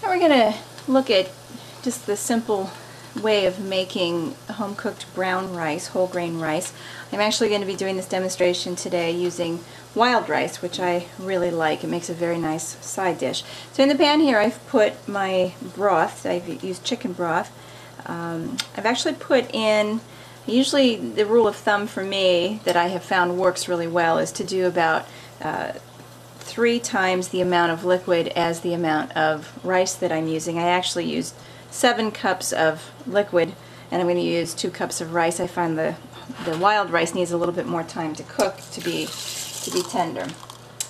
We're going to look at just the simple way of making home-cooked brown rice, whole grain rice. I'm actually going to be doing this demonstration today using wild rice, which I really like. It makes a very nice side dish. So in the pan here I've put my broth. I've used chicken broth. I've actually put in, usually the rule of thumb for me that I have found works really well is to do about 3 times the amount of liquid as the amount of rice that I'm using. I actually used 7 cups of liquid and I'm going to use 2 cups of rice. I find the wild rice needs a little bit more time to cook to be tender.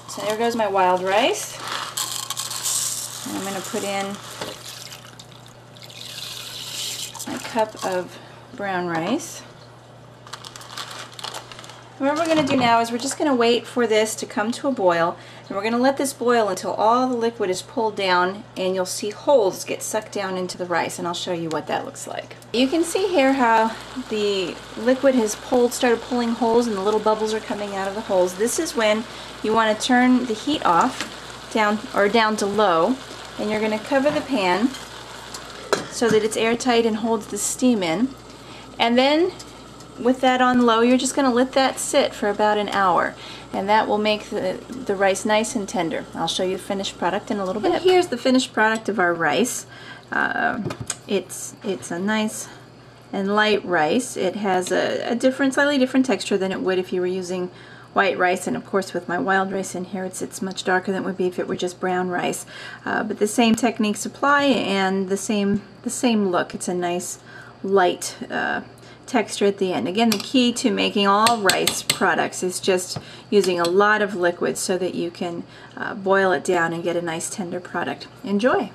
So there goes my wild rice. And I'm going to put in my cup of brown rice. And what we're going to do now is we're just going to wait for this to come to a boil, and we're going to let this boil until all the liquid is pulled down and you'll see holes get sucked down into the rice, and I'll show you what that looks like. You can see here how the liquid has started pulling holes and the little bubbles are coming out of the holes. This is when you want to turn the heat off down to low, and you're going to cover the pan so that it's airtight and holds the steam in. And then with that on low, you're just going to let that sit for about an hour, and that will make the rice nice and tender. I'll show you the finished product in a little bit. And here's the finished product of our rice. It's a nice and light rice. It has a slightly different texture than it would if you were using white rice, and of course with my wild rice in here it's much darker than it would be if it were just brown rice. But the same techniques apply and the same look. It's a nice light texture at the end. Again, the key to making all rice products is just using a lot of liquid so that you can boil it down and get a nice tender product. Enjoy!